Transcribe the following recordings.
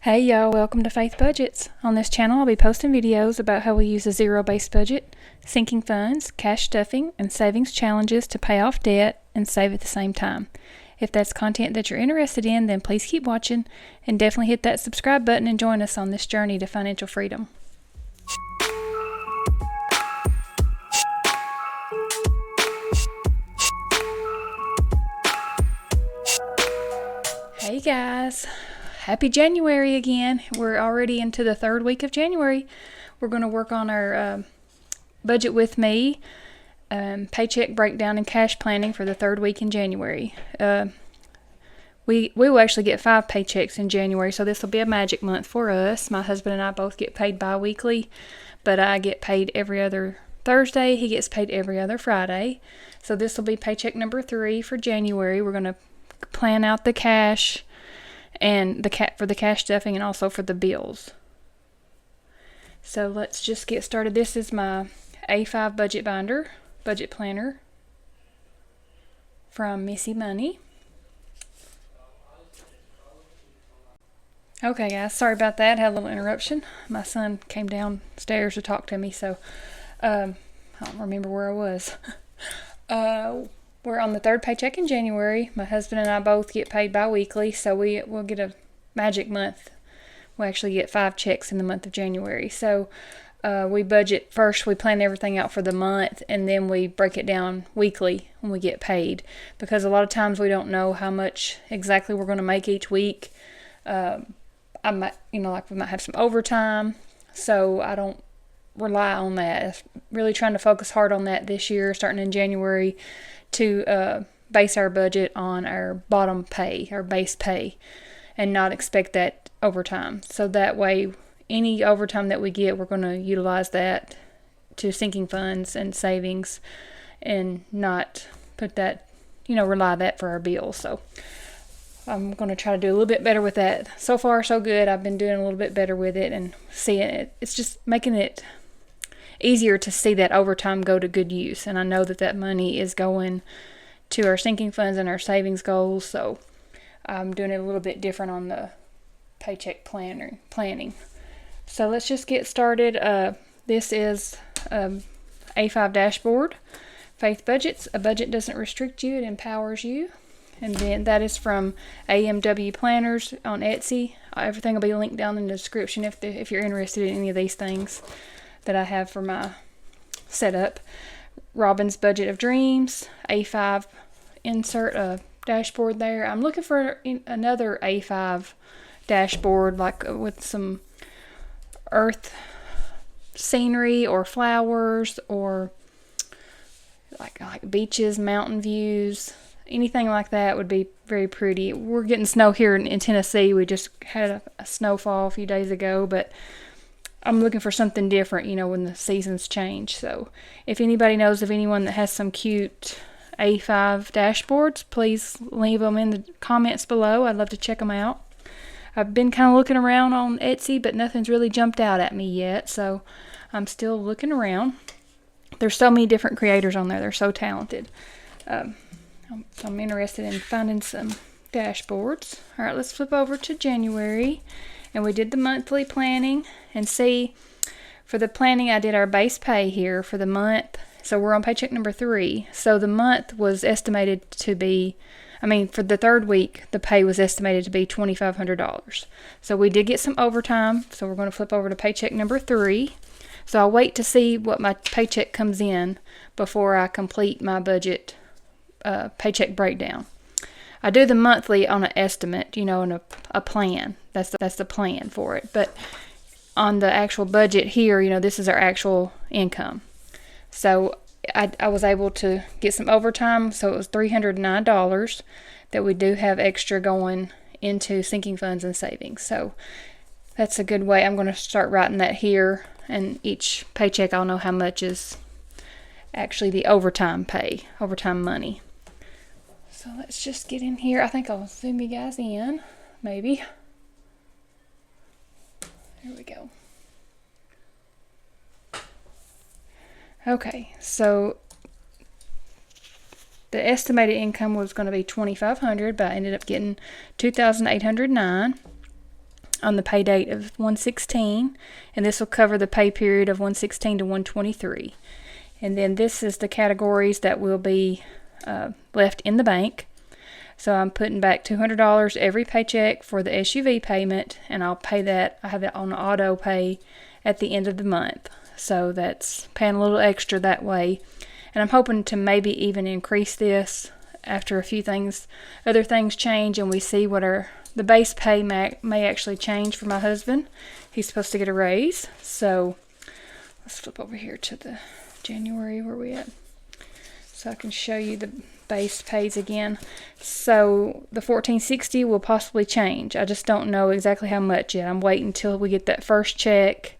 Hey y'all, welcome to Faith Budgets. On this channel I'll be posting videos about how we use a zero-based budget, sinking funds, cash stuffing, and savings challenges to pay off debt and save at the same time. If that's content that you're interested in, then please keep watching and definitely hit that subscribe button and join us on this journey to financial freedom. Hey guys, happy January again. We're already into the third week of January. We're going to work on our budget with me, paycheck breakdown and cash planning for the third week in January. We will actually get 5 paychecks in January, so this will be a magic month for us. My husband and I both get paid bi-weekly, but I get paid every other Thursday. He gets paid every other Friday. So this will be paycheck number 3 for January. We're going to plan out the cash and for the cash stuffing and also for the bills. So let's just get started. This is my A5 budget binder, budget planner from Missy Money. Okay guys, sorry about that. Had a little interruption. My son came downstairs to talk to me, so I don't remember where I was. We're on the 3rd paycheck in January. My husband and I both get paid bi-weekly, so we'll get a magic month. We'll actually get 5 checks in the month of January. So we budget first. We plan everything out for the month, and then we break it down weekly when we get paid, because a lot of times we don't know how much exactly we're going to make each week. I might, we might have some overtime, so I don't rely on that. Really trying to focus hard on that this year, starting in January, to base our budget on our bottom pay, our base pay, and not expect that overtime. So that way, any overtime that we get, we're going to utilize that to sinking funds and savings, and not put that, rely that for our bills. So I'm going to try to do a little bit better with that. So far, so good. I've been doing a little bit better with it and seeing it. It's just making it easier to see that overtime go to good use. And I know that money is going to our sinking funds and our savings goals. So I'm doing it a little bit different on the paycheck planning. So let's just get started. This is A5 dashboard, Faith Budgets. A budget doesn't restrict you, it empowers you. And then that is from AMW Planners on Etsy. Everything will be linked down in the description if you're interested in any of these things that I have for my setup. Robin's Budget of Dreams, A5 insert a dashboard there. I'm looking for another A5 dashboard, like with some earth scenery or flowers, or like beaches, mountain views. Anything like that would be very pretty. We're getting snow here in Tennessee. We just had a snowfall a few days ago, but I'm looking for something different, when the seasons change. So if anybody knows of anyone that has some cute A5 dashboards, please leave them in the comments below. I'd love to check them out. I've been kind of looking around on Etsy, but nothing's really jumped out at me yet, so I'm still looking around. There's so many different creators on there. They're so talented. I'm interested in finding some dashboards. All right, let's flip over to January. And we did the monthly planning. And see, for the planning, I did our base pay here for the month. So we're on paycheck number 3. So the month was estimated to be, for the 3rd week, the pay was estimated to be $2,500. So we did get some overtime. So we're going to flip over to paycheck number 3. So I'll wait to see what my paycheck comes in before I complete my budget paycheck breakdown. I do the monthly on an estimate, and a plan. That's the plan for it. But on the actual budget here, this is our actual income. So I was able to get some overtime, so it was $309 that we do have extra going into sinking funds and savings. So that's a good way. I'm going to start writing that here, and each paycheck I'll know how much is actually the overtime money. So let's just get in here. I think I'll zoom you guys in, maybe. There we go. Okay, so the estimated income was going to be $2,500, but I ended up getting $2,809. on the pay date of 1/16, and this will cover the pay period of 1/16 to 1/23. And then this is the categories that will be left in the bank. So I'm putting back $200 every paycheck for the SUV payment, and I'll pay that. I have it on auto pay at the end of the month. So that's paying a little extra that way. And I'm hoping to maybe even increase this after a few other things change, and we see what the base pay may actually change for my husband. He's supposed to get a raise. So let's flip over here to the January, where we at, so I can show you the base pays again. So the $14.60 will possibly change. I just don't know exactly how much yet. I'm waiting until we get that first check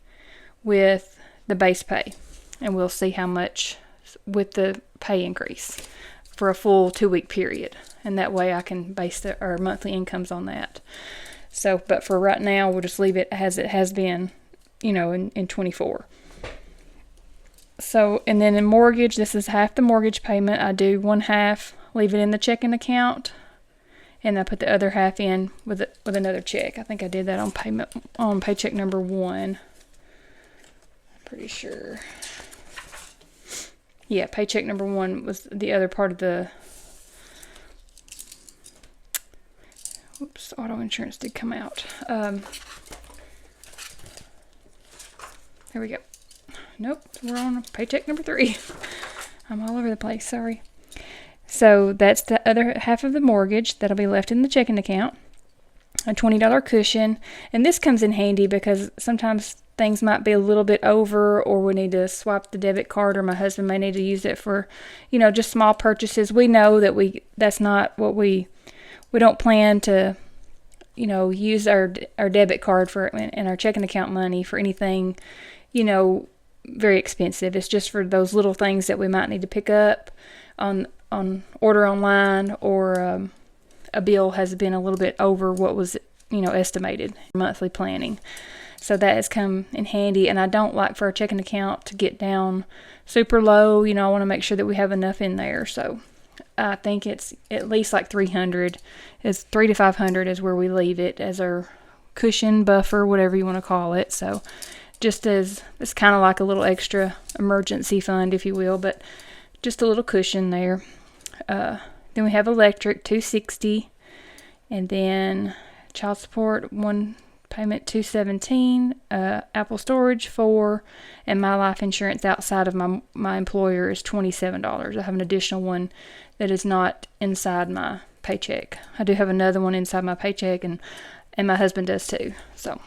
with the base pay, and we'll see how much with the pay increase for a full 2-week period, and that way I can base our monthly incomes on that. So, but for right now, we'll just leave it as it has been, in 24. So, and then in mortgage, this is half the mortgage payment. I do one half, leave it in the checking account, and I put the other half in with another check. I think I did that on paycheck number 1. Pretty sure. Yeah, paycheck number 1 was the other part of the. Oops, auto insurance did come out. There we go. Nope, we're on paycheck number 3. I'm all over the place, sorry. So that's the other half of the mortgage that'll be left in the checking account. A $20 cushion, and this comes in handy because sometimes things might be a little bit over, or we need to swipe the debit card, or my husband may need to use it for, just small purchases. We know that that's not what we don't plan to, use our debit card for and our checking account money for anything, very expensive. It's just for those little things that we might need to pick up on order online, or a bill has been a little bit over what was estimated monthly planning. So that has come in handy, and I don't like for our checking account to get down super low. I want to make sure that we have enough in there. So I think it's at least like 300. It's 300 to 500 is where we leave it as our cushion, buffer, whatever you want to call it. So just as it's kind of like a little extra emergency fund, if you will, but just a little cushion there. Then we have electric, $260, and then child support, one payment, $217, Apple storage, $4, and my life insurance outside of my employer is $27. I have an additional one that is not inside my paycheck. I do have another one inside my paycheck, and my husband does too. So,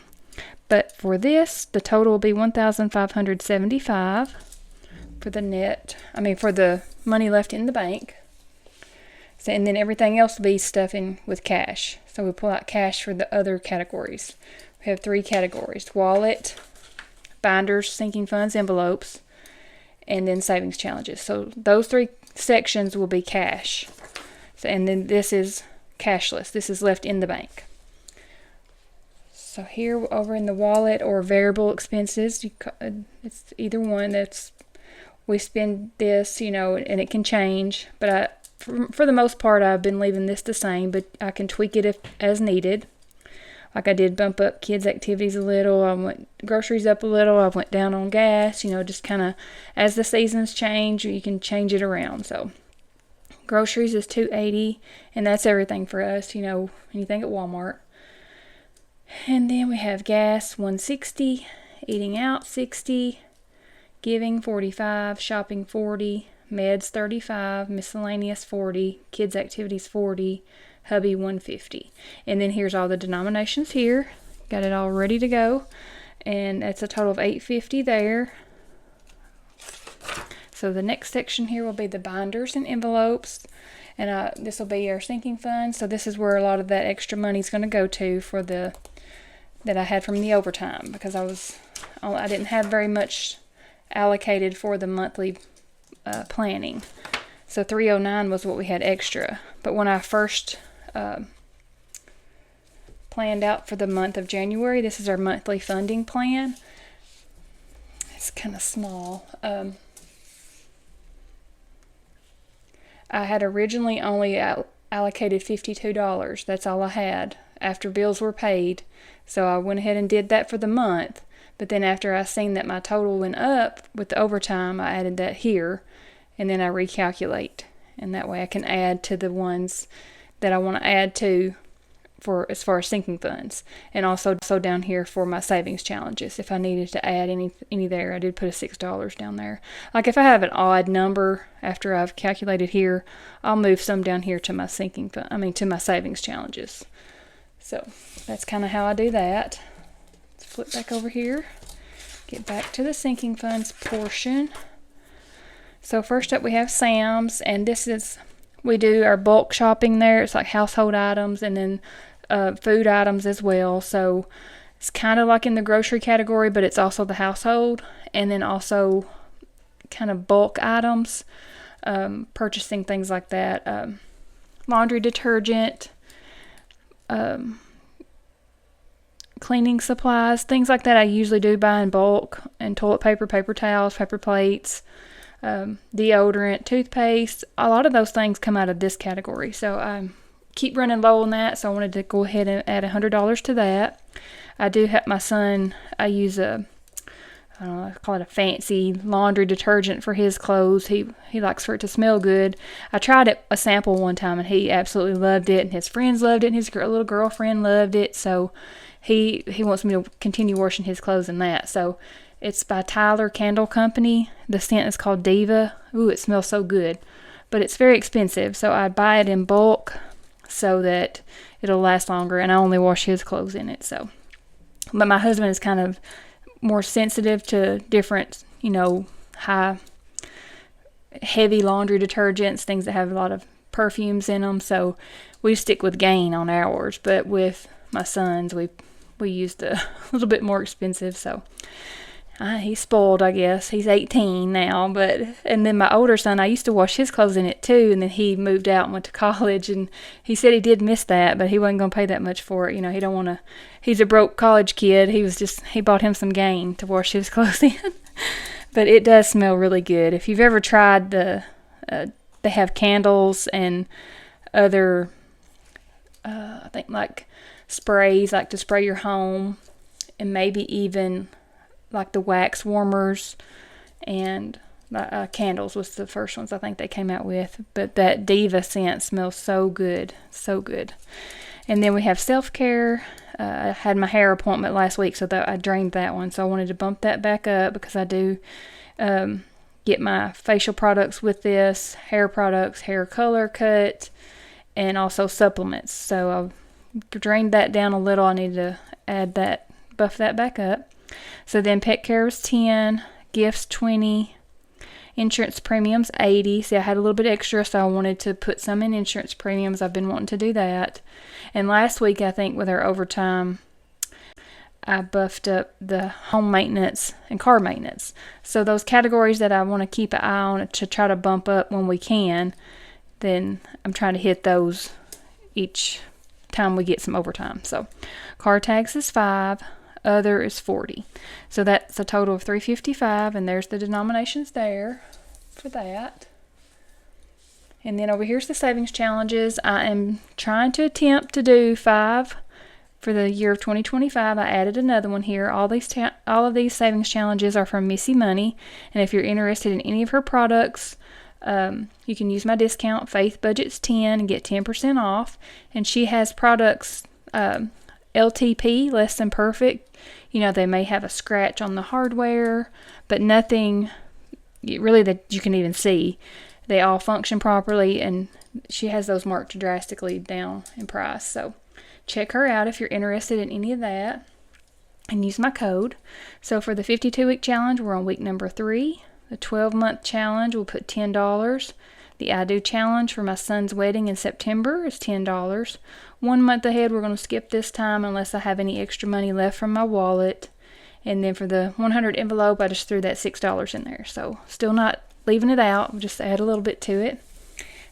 but for this, the total will be $1,575 for the money left in the bank. So, and then everything else will be stuffing with cash. So we pull out cash for the other categories. We have 3 categories: wallet, binders, sinking funds, envelopes, and then savings challenges. So those 3 sections will be cash. So, and then this is cashless. This is left in the bank. So here over in the wallet or variable expenses, it's either one. We spend this, and it can change, but for the most part, I've been leaving this the same, but I can tweak it as needed. Like I did bump up kids' activities a little. I went groceries up a little. I went down on gas, just kind of as the seasons change, you can change it around. So groceries is $280, and that's everything for us, anything at Walmart. And then we have gas, $160, eating out, $60, giving, $45, shopping, $40, meds, $35, miscellaneous, $40, kids' activities, $40, hubby, $150. And then here's all the denominations here. Got it all ready to go. And that's a total of $850 there. So the next section here will be the binders and envelopes. And this will be our sinking fund. So this is where a lot of that extra money is going to go to for that I had from the overtime, because I didn't have very much allocated for the monthly planning. So $309 was what we had extra. But when I first planned out for the month of January, this is our monthly funding plan. It's kind of small. I had originally only allocated $52. That's all I had after bills were paid. So I went ahead and did that for the month. But then after I seen that my total went up with the overtime, I added that here, and then I recalculate. And that way I can add to the ones that I want to add to for as far as sinking funds. And also down here for my savings challenges. If I needed to add any there, I did put a $6 down there. Like if I have an odd number after I've calculated here, I'll move some down here to my to my savings challenges. So that's kind of how I do that. Let's flip back over here. Get back to the sinking funds portion. So first up we have Sam's, and we do our bulk shopping there. It's like household items and then food items as well. So it's kind of like in the grocery category, but it's also the household, and then also kind of bulk items, purchasing things like that, laundry detergent, cleaning supplies, things like that I usually do buy in bulk, and toilet paper, paper towels, paper plates, deodorant, toothpaste. A lot of those things come out of this category. So I keep running low on that, so I wanted to go ahead and add $100 to that. I do have my son, I use I call it a fancy laundry detergent for his clothes. He likes for it to smell good. I tried a sample one time, and he absolutely loved it, and his friends loved it, and his little girlfriend loved it. So he wants me to continue washing his clothes in that. So it's by Tyler Candle Company. The scent is called Diva. Ooh, it smells so good. But it's very expensive, so I buy it in bulk so that it'll last longer, and I only wash his clothes in it. So, but my husband is kind of more sensitive to different, heavy laundry detergents, things that have a lot of perfumes in them. So we stick with Gain on ours, but with my son's, we used a little bit more expensive. So he's spoiled, I guess. He's 18 now, and then my older son, I used to wash his clothes in it too, and then he moved out and went to college, and he said he did miss that, but he wasn't going to pay that much for it. He don't want to, he's a broke college kid. He bought him some Gain to wash his clothes in. But it does smell really good. If you've ever tried they have candles and other, I think like sprays, like to spray your home, and maybe even like the wax warmers, and candles was the first ones I think they came out with. But that Diva scent smells so good, so good. And then we have self-care. I had my hair appointment last week, so that I drained that one. So I wanted to bump that back up because I do get my facial products with this, hair products, hair color cut, and also supplements. So I drained that down a little. I need to buff that back up. So then pet care was 10, gifts 20, insurance premiums 80. See, I had a little bit extra, so I wanted to put some in insurance premiums. I've been wanting to do that. And last week, I think with our overtime, I buffed up the home maintenance and car maintenance. So those categories that I want to keep an eye on to try to bump up when we can, then I'm trying to hit those each time we get some overtime. So car tax is 5. Other is 40. So that's a total of $355, and there's the denominations there for that. And then over here's the savings challenges. I am trying to attempt to do 5 for the year of 2025. I added another one here. All of these savings challenges are from Missy Money, and if you're interested in any of her products, you can use my discount Faith Budgets 10 and get 10% off. And she has products LTP, less than perfect. They may have a scratch on the hardware, but nothing really that you can even see. They all function properly, and she has those marked drastically down in price. So check her out if you're interested in any of that, and use my code. So for the 52-week challenge, we're on week number 3. The 12-month challenge, we'll put $10. The I Do challenge for my son's wedding in September is $10. 1 month ahead, we're going to skip this time unless I have any extra money left from my wallet. And then for the 100 envelope, I just threw that $6 in there. So still not leaving it out, we'll just add a little bit to it.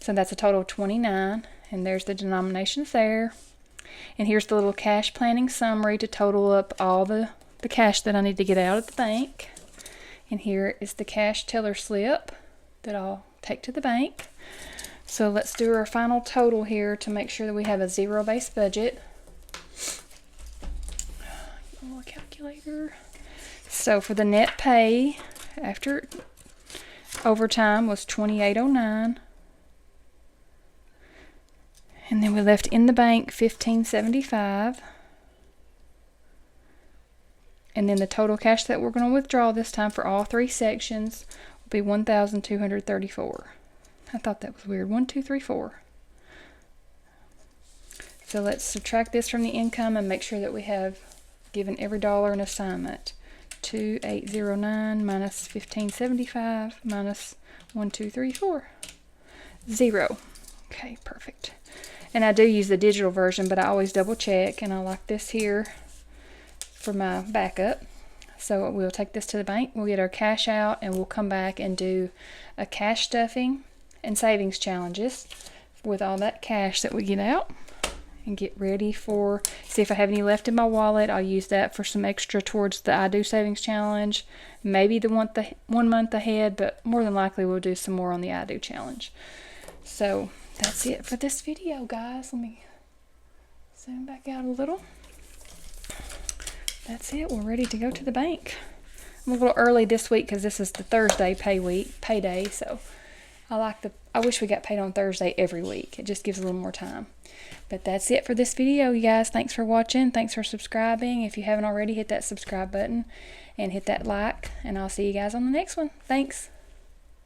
So that's a total of $29. And there's the denominations there. And here's the little cash planning summary to total up all the cash that I need to get out of the bank. And here is the cash teller slip that I'll take to the bank. So let's do our final total here to make sure that we have a zero-based budget. little calculator. So for the net pay after overtime was $28.09. And then we left in the bank $15.75. And then the total cash that we're going to withdraw this time for all three sections will be $1,234. I thought that was weird. 1, 2, 3, 4. So let's subtract this from the income and make sure that we have given every dollar an assignment. 2,809 minus 1575 minus 1, 2, 3, 4. 0. Okay, perfect. And I do use the digital version, but I always double check, and I like this here for my backup. So we'll take this to the bank, we'll get our cash out, and we'll come back and do a cash stuffing and savings challenges with all that cash that we get out, and get ready for, see if I have any left in my wallet. I'll use that for some extra towards the I Do Savings Challenge, maybe the 1 month ahead, but more than likely we'll do some more on the I Do Challenge. So that's it for this video, guys. Let me zoom back out a little. That's it. We're ready to go to the bank. I'm a little early this week because this is the Thursday payday, so I wish we got paid on Thursday every week. It just gives a little more time. But that's it for this video, you guys. Thanks for watching. Thanks for subscribing. If you haven't already, hit that subscribe button and hit that like, and I'll see you guys on the next one. Thanks.